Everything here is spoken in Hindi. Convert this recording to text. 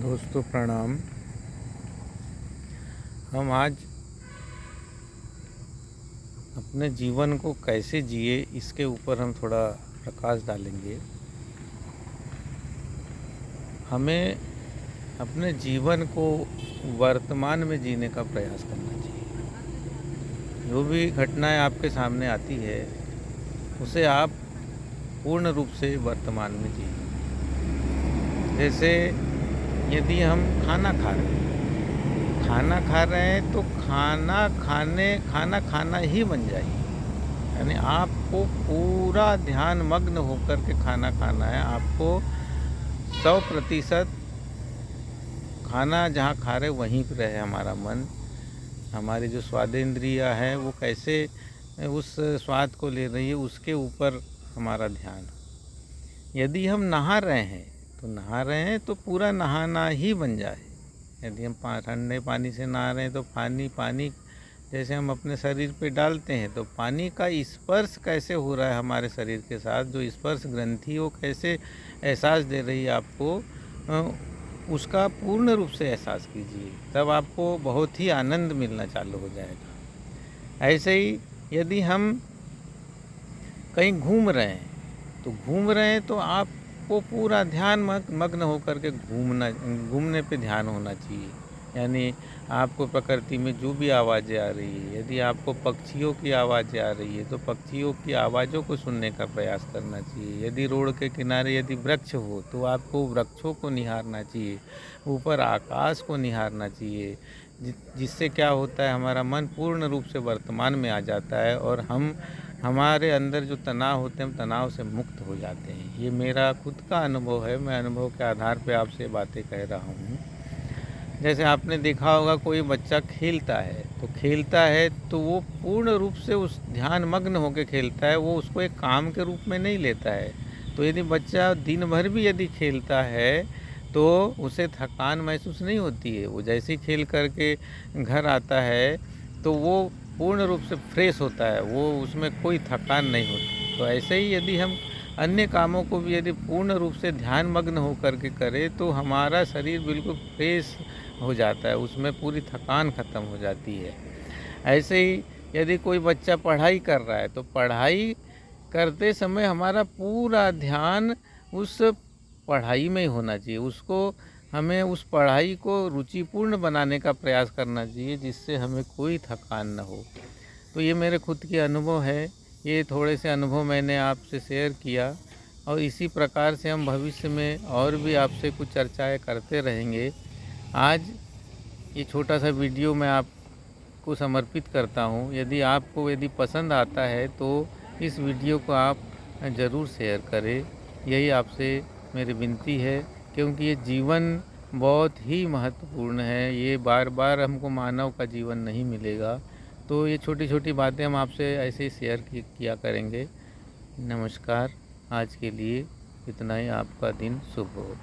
दोस्तों प्रणाम। हम आज अपने जीवन को कैसे जिए इसके ऊपर हम थोड़ा प्रकाश डालेंगे। हमें अपने जीवन को वर्तमान में जीने का प्रयास करना चाहिए। जो भी घटनाएं आपके सामने आती है उसे आप पूर्ण रूप से वर्तमान में जिए। जैसे यदि हम खाना खा रहे हैं तो खाना खाना ही बन जाए। यानी आपको पूरा ध्यान मग्न होकर के खाना खाना है। आपको 100% खाना जहाँ खा रहे वहीं पर रहे हमारा मन। हमारी जो स्वादेंद्रियाँ है वो कैसे उस स्वाद को ले रही है उसके ऊपर हमारा ध्यान। यदि हम नहा रहे हैं तो पूरा नहाना ही बन जाए। यदि हम ठंडे पानी से नहा रहे हैं तो पानी जैसे हम अपने शरीर पे डालते हैं तो पानी का स्पर्श कैसे हो रहा है हमारे शरीर के साथ, जो स्पर्श ग्रंथि वो कैसे एहसास दे रही है आपको, उसका पूर्ण रूप से एहसास कीजिए। तब आपको बहुत ही आनंद मिलना चालू हो जाएगा। ऐसे ही यदि हम कहीं घूम रहे हैं तो आपको पूरा ध्यान मग्न होकर के घूमने पे ध्यान होना चाहिए। यानी आपको प्रकृति में जो भी आवाज़ें आ रही है, यदि आपको पक्षियों की आवाज़ें आ रही है तो पक्षियों की आवाज़ों को सुनने का प्रयास करना चाहिए। यदि रोड के किनारे यदि वृक्ष हो तो आपको वृक्षों को निहारना चाहिए, ऊपर आकाश को निहारना चाहिए। जिससे क्या होता है, हमारा मन पूर्ण रूप से वर्तमान में आ जाता है और हमारे अंदर जो तनाव होते हैं हम तनाव से मुक्त हो जाते हैं। ये मेरा खुद का अनुभव है। मैं अनुभव के आधार पे आपसे बातें कह रहा हूँ। जैसे आपने देखा होगा कोई बच्चा खेलता है तो वो पूर्ण रूप से उस ध्यान मग्न होकर खेलता है, वो उसको एक काम के रूप में नहीं लेता है। तो यदि बच्चा दिन भर भी यदि खेलता है तो उसे थकान महसूस नहीं होती है। वो जैसे ही खेल करके घर आता है तो वो पूर्ण रूप से फ्रेश होता है, वो उसमें कोई थकान नहीं होती। तो ऐसे ही यदि हम अन्य कामों को भी यदि पूर्ण रूप से ध्यान मग्न होकर के करें तो हमारा शरीर बिल्कुल फ्रेश हो जाता है, उसमें पूरी थकान ख़त्म हो जाती है। ऐसे ही यदि कोई बच्चा पढ़ाई कर रहा है तो पढ़ाई करते समय हमारा पूरा ध्यान उस पढ़ाई में ही होना चाहिए। हमें उस पढ़ाई को रुचिपूर्ण बनाने का प्रयास करना चाहिए, जिससे हमें कोई थकान न हो। तो ये मेरे खुद के अनुभव है। ये थोड़े से अनुभव मैंने आपसे शेयर किया और इसी प्रकार से हम भविष्य में और भी आपसे कुछ चर्चाएं करते रहेंगे। आज ये छोटा सा वीडियो मैं आपको समर्पित करता हूँ। यदि पसंद आता है तो इस वीडियो को आप ज़रूर शेयर करें। यही आपसे मेरी विनती है, क्योंकि ये जीवन बहुत ही महत्वपूर्ण है। ये बार बार हमको मानव का जीवन नहीं मिलेगा। तो ये छोटी छोटी बातें हम आपसे ऐसे ही शेयर किया करेंगे। नमस्कार। आज के लिए इतना ही। आपका दिन शुभ हो।